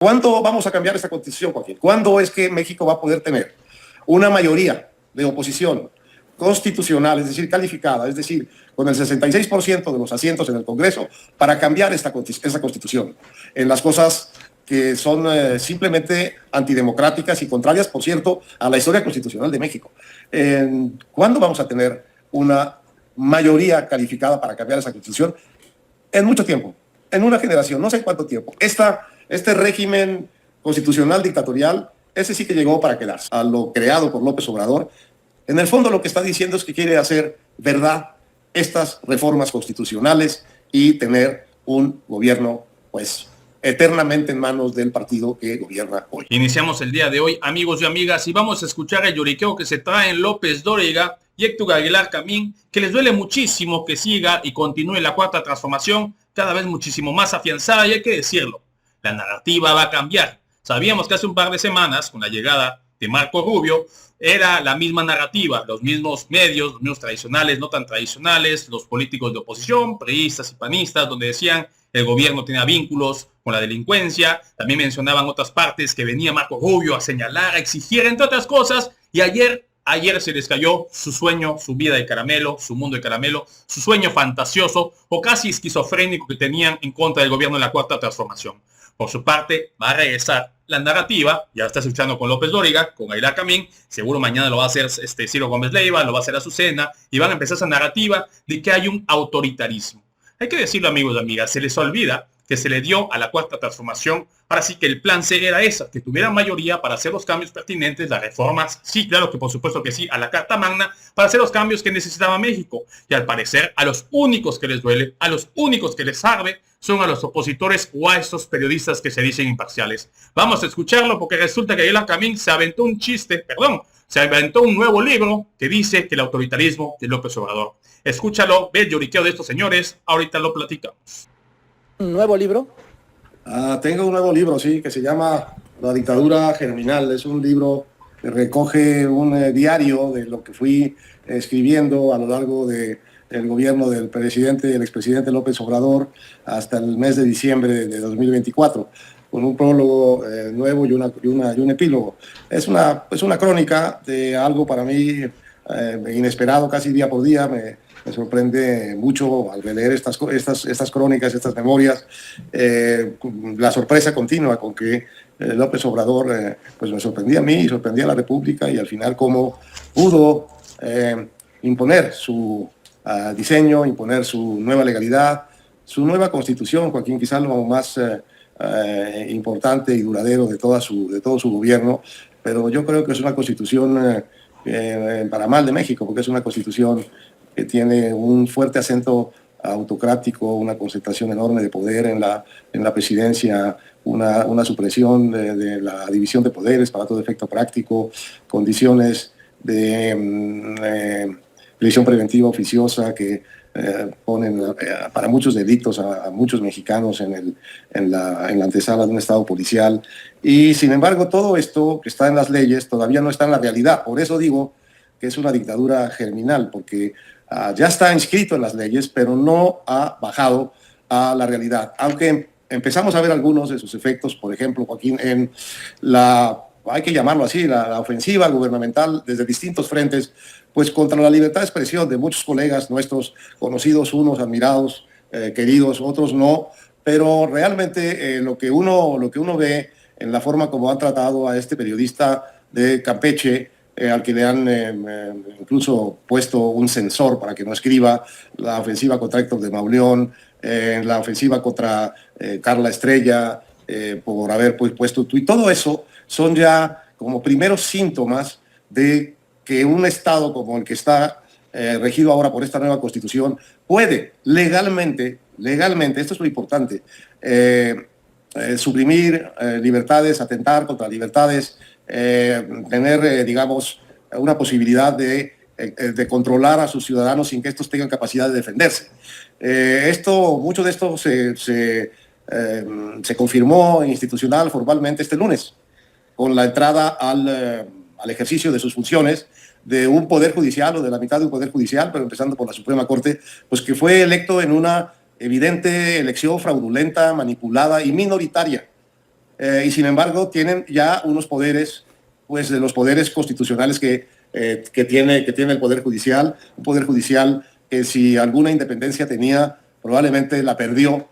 ¿Cuándo vamos a cambiar esta constitución, Joaquín? ¿Cuándo es que México va a poder tener una mayoría de oposición constitucional, es decir, calificada, es decir, con el 66% de los asientos en el Congreso para cambiar esta constitución en las cosas que son simplemente antidemocráticas y contrarias, por cierto, a la historia constitucional de México? ¿Cuándo vamos a tener una mayoría calificada para cambiar esa constitución? En mucho tiempo, en una generación, no sé cuánto tiempo. Este régimen constitucional dictatorial, ese sí que llegó para quedarse. A lo creado por López Obrador, en el fondo lo que está diciendo es que quiere hacer verdad estas reformas constitucionales y tener un gobierno, pues, eternamente en manos del partido que gobierna hoy. Iniciamos el día de hoy, amigos y amigas, y vamos a escuchar el lloriqueo que se traen López Dóriga y Héctor Aguilar Camín, que les duele muchísimo que siga y continúe la cuarta transformación, cada vez muchísimo más afianzada, y hay que decirlo, la narrativa va a cambiar. Sabíamos que hace un par de semanas, con la llegada de Marco Rubio, era la misma narrativa, los mismos medios, los mismos tradicionales, no tan tradicionales, los políticos de oposición, priistas y panistas, donde decían el gobierno tenía vínculos con la delincuencia, también mencionaban otras partes que venía Marco Rubio a señalar, a exigir, entre otras cosas, y ayer se les cayó su sueño, su vida de caramelo, su mundo de caramelo, su sueño fantasioso o casi esquizofrénico que tenían en contra del gobierno de la cuarta transformación. Por su parte, va a regresar la narrativa, ya está escuchando con López Dóriga, con Aguilar Camín, seguro mañana lo va a hacer Ciro Gómez Leiva, lo va a hacer Azucena, y van a empezar esa narrativa de que hay un autoritarismo. Hay que decirlo, amigos y amigas, se les olvida que se le dio a la cuarta transformación, ahora sí que el plan C era esa, que tuviera mayoría para hacer los cambios pertinentes, las reformas, sí, claro que por supuesto que sí, a la Carta Magna, para hacer los cambios que necesitaba México. Y al parecer, a los únicos que les duele, a los únicos que les arde, son a los opositores o a estos periodistas que se dicen imparciales. Vamos a escucharlo porque resulta que Aguilar Camín se aventó un nuevo libro que dice que el autoritarismo de López Obrador. Escúchalo, ve el lloriqueo de estos señores, ahorita lo platicamos. ¿Un nuevo libro? Tengo un nuevo libro, sí, que se llama La dictadura germinal. Es un libro que recoge un diario de lo que fui escribiendo a lo largo del gobierno del expresidente López Obrador hasta el mes de diciembre de 2024, con un prólogo nuevo y un epílogo. Es una crónica de algo para mí inesperado, casi día por día. Me sorprende mucho al leer estas crónicas, estas memorias, la sorpresa continua con que López Obrador pues me sorprendía a mí y sorprendía a la República, y al final cómo pudo imponer su diseño, imponer su nueva legalidad, su nueva constitución, Joaquín, quizá lo más importante y duradero de todo su gobierno, pero yo creo que es una constitución para mal de México, porque es una constitución que tiene un fuerte acento autocrático, una concentración enorme de poder en la presidencia, una supresión de la división de poderes para todo efecto práctico, condiciones de prisión preventiva oficiosa que ponen para muchos delitos a muchos mexicanos en la antesala de un estado policial. Y sin embargo, todo esto que está en las leyes todavía no está en la realidad. Por eso digo que es una dictadura germinal, porque ya está inscrito en las leyes, pero no ha bajado a la realidad. Aunque empezamos a ver algunos de sus efectos, por ejemplo, Joaquín, en hay que llamarlo así, la ofensiva gubernamental desde distintos frentes, pues contra la libertad de expresión de muchos colegas nuestros, conocidos, unos admirados, queridos, otros no, pero realmente lo que uno ve en la forma como han tratado a este periodista de Campeche, al que le han incluso puesto un censor para que no escriba, la ofensiva contra Héctor de Mauleón, la ofensiva contra Carla Estrella, por haber puesto tuit. Todo eso son ya como primeros síntomas de que un Estado como el que está regido ahora por esta nueva Constitución puede legalmente, esto es lo importante, suprimir libertades, atentar contra libertades, tener, digamos, una posibilidad de controlar a sus ciudadanos sin que estos tengan capacidad de defenderse. Mucho de esto se confirmó institucional, formalmente este lunes, con la entrada al ejercicio de sus funciones de un poder judicial o de la mitad de un poder judicial, pero empezando por la Suprema Corte, pues que fue electo en una evidente elección fraudulenta, manipulada y minoritaria. y sin embargo tienen ya unos poderes, pues de los poderes constitucionales que tiene el Poder Judicial, un Poder Judicial que si alguna independencia tenía, probablemente la perdió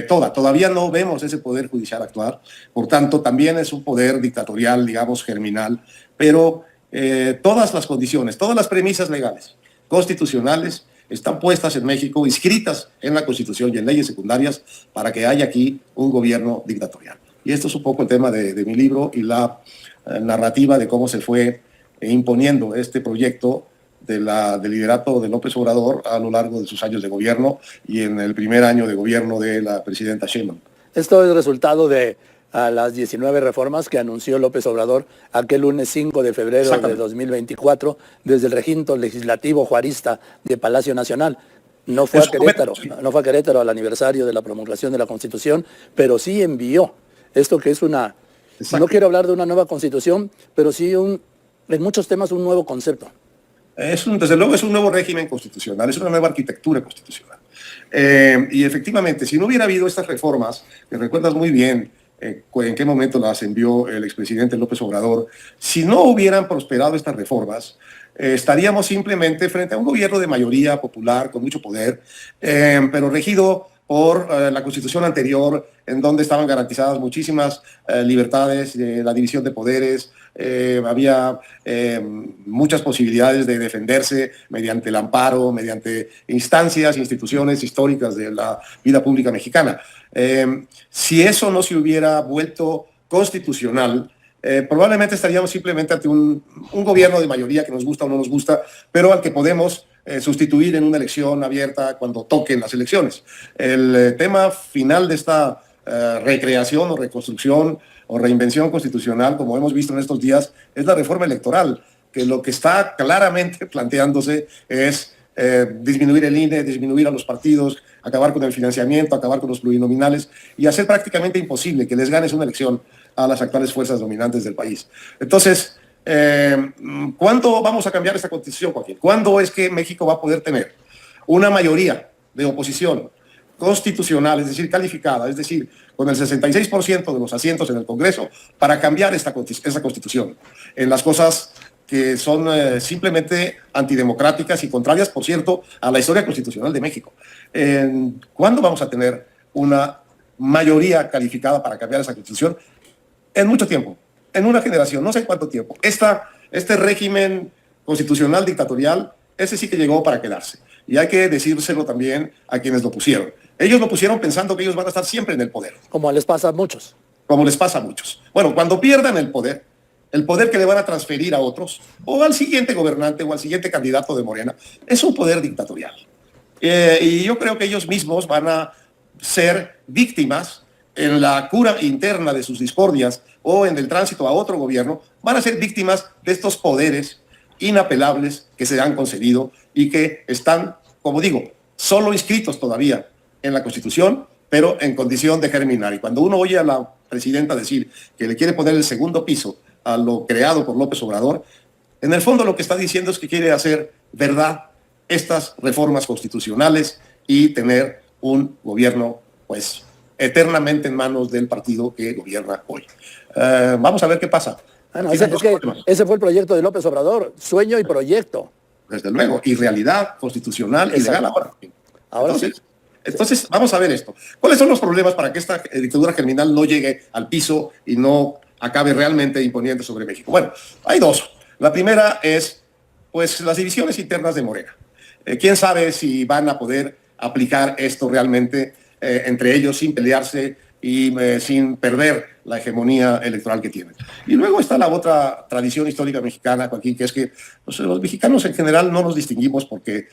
toda. Todavía no vemos ese Poder Judicial actuar, por tanto también es un poder dictatorial, digamos, germinal, pero todas las condiciones, todas las premisas legales, constitucionales, están puestas en México, inscritas en la Constitución y en leyes secundarias para que haya aquí un gobierno dictatorial. Y esto es un poco el tema de mi libro y la narrativa de cómo se fue imponiendo este proyecto del liderato de López Obrador a lo largo de sus años de gobierno y en el primer año de gobierno de la presidenta Sheinbaum. Esto es resultado de las 19 reformas que anunció López Obrador aquel lunes 5 de febrero de 2024 desde el recinto legislativo juarista de Palacio Nacional. No fue a Querétaro al aniversario de la promulgación de la Constitución, pero sí envió esto que es una... Exacto. No quiero hablar de una nueva Constitución, pero sí en muchos temas un nuevo concepto. Desde luego es un nuevo régimen constitucional, es una nueva arquitectura constitucional. Y efectivamente, si no hubiera habido estas reformas, que recuerdas muy bien en qué momento las envió el expresidente López Obrador, si no hubieran prosperado estas reformas, estaríamos simplemente frente a un gobierno de mayoría popular, con mucho poder, pero regido por la Constitución anterior, en donde estaban garantizadas muchísimas libertades, la división de poderes, había muchas posibilidades de defenderse mediante el amparo, mediante instancias, instituciones históricas de la vida pública mexicana. Si eso no se hubiera vuelto constitucional, probablemente estaríamos simplemente ante un gobierno de mayoría que nos gusta o no nos gusta, pero al que podemos sustituir en una elección abierta cuando toquen las elecciones. El tema final de esta recreación o reconstrucción o reinvención constitucional, como hemos visto en estos días, es la reforma electoral, que lo que está claramente planteándose es disminuir el INE, disminuir a los partidos, acabar con el financiamiento, acabar con los plurinominales y hacer prácticamente imposible que les ganes una elección a las actuales fuerzas dominantes del país. Entonces, ¿cuándo vamos a cambiar esta constitución, Joaquín? ¿Cuándo es que México va a poder tener una mayoría de oposición constitucional, es decir, calificada, es decir, con el 66% de los asientos en el Congreso para cambiar esta constitución en las cosas que son simplemente antidemocráticas y contrarias, por cierto, a la historia constitucional de México? ¿Cuándo vamos a tener una mayoría calificada para cambiar esa constitución? En mucho tiempo, en una generación, no sé cuánto tiempo. Este régimen constitucional dictatorial, ese sí que llegó para quedarse. Y hay que decírselo también a quienes lo pusieron. Ellos lo pusieron pensando que ellos van a estar siempre en el poder. Como les pasa a muchos. Como les pasa a muchos. Bueno, cuando pierdan el poder que le van a transferir a otros, o al siguiente gobernante, o al siguiente candidato de Morena, es un poder dictatorial. Y yo creo que ellos mismos van a ser víctimas en la cura interna de sus discordias o en el tránsito a otro gobierno, van a ser víctimas de estos poderes inapelables que se han concedido y que están, como digo, solo inscritos todavía en la Constitución, pero en condición de germinar. Y cuando uno oye a la presidenta decir que le quiere poner el segundo piso a lo creado por López Obrador, en el fondo lo que está diciendo es que quiere hacer verdad estas reformas constitucionales y tener un gobierno, pues, eternamente en manos del partido que gobierna hoy. Vamos a ver qué pasa. Bueno, ese fue el proyecto de López Obrador, sueño y proyecto. Desde luego, y realidad constitucional y legal ahora. Entonces, vamos a ver esto. ¿Cuáles son los problemas para que esta dictadura germinal no llegue al piso y no acabe realmente imponiendo sobre México? Bueno, hay dos. La primera es, pues, las divisiones internas de Morena. ¿Quién sabe si van a poder aplicar esto realmente entre ellos sin pelearse y sin perder la hegemonía electoral que tienen? Y luego está la otra tradición histórica mexicana, Joaquín, que es que los mexicanos en general no nos distinguimos porque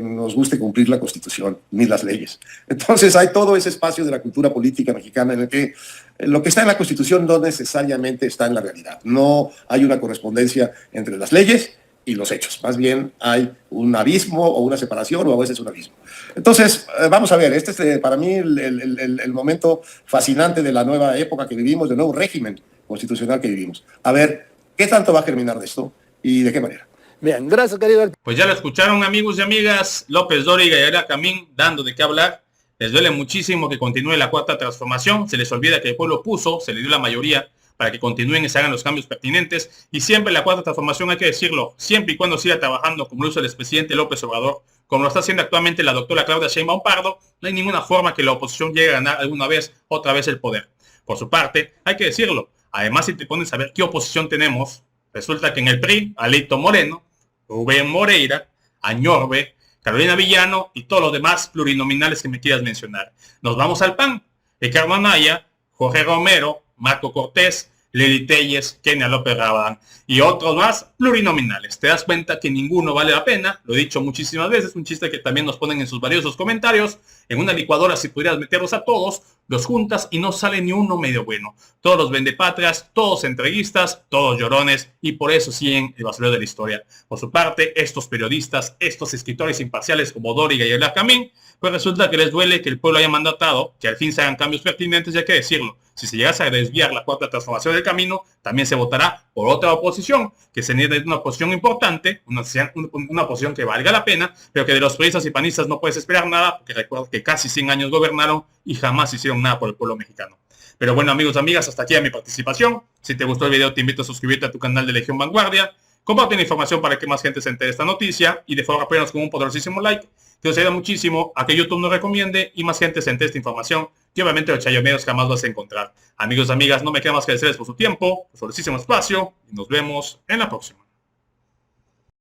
nos guste cumplir la Constitución ni las leyes. Entonces hay todo ese espacio de la cultura política mexicana en el que lo que está en la Constitución no necesariamente está en la realidad. No hay una correspondencia entre las leyes y los hechos. Más bien hay un abismo o una separación o a veces un abismo. Entonces, vamos a ver, este es para mí el momento fascinante de la nueva época que vivimos, del nuevo régimen constitucional que vivimos. A ver, ¿qué tanto va a germinar de esto y de qué manera? Bien, gracias, querido. Pues ya lo escucharon, amigos y amigas, López Dóriga y Gabriela Camín dando de qué hablar. les duele muchísimo que continúe la cuarta transformación, se les olvida que el pueblo puso, se le dio la mayoría para que continúen y se hagan los cambios pertinentes, y siempre la cuarta transformación, hay que decirlo, siempre y cuando siga trabajando como lo hizo el expresidente López Obrador, como lo está haciendo actualmente la doctora Claudia Sheinbaum Pardo, no hay ninguna forma que la oposición llegue a ganar alguna vez, otra vez el poder. Por su parte, hay que decirlo, además si te pones a ver qué oposición tenemos, resulta que en el PRI, Alito Moreno, Rubén Moreira, Añorbe, Carolina Villano y todos los demás plurinominales que me quieras mencionar. Nos vamos al PAN, Ricardo Anaya, Jorge Romero, Marco Cortés, Lili Telles, Kenia López Rabadán y otros más plurinominales. Te das cuenta que ninguno vale la pena, lo he dicho muchísimas veces, un chiste que también nos ponen en sus valiosos comentarios. En una licuadora, si pudieras meterlos a todos, los juntas y no sale ni uno medio bueno. Todos los vendepatrias, todos entreguistas, todos llorones, y por eso siguen el basurero de la historia. Por su parte, estos periodistas, estos escritores imparciales como Dóriga y Elar Camín, pues resulta que les duele que el pueblo haya mandatado, que al fin se hagan cambios pertinentes, y hay que decirlo. Si se llegase a desviar la cuarta transformación del camino, también se votará por otra oposición, que se niegue una oposición importante, una oposición que valga la pena, pero que de los priistas y panistas no puedes esperar nada, porque recuerdo que casi 100 años gobernaron y jamás hicieron nada por el pueblo mexicano. Pero bueno, amigos y amigas, hasta aquí mi participación. Si te gustó el video, te invito a suscribirte a tu canal de Legión Vanguardia. Comparte la información para que más gente se entere de esta noticia y de favor apóyanos con un poderosísimo like, que nos ayuda muchísimo a que YouTube nos recomiende y más gente se entere de esta información que obviamente los chayomeros jamás vas a encontrar. Amigos y amigas, no me queda más que agradecerles por su tiempo, por su poderosísimo espacio y nos vemos en la próxima.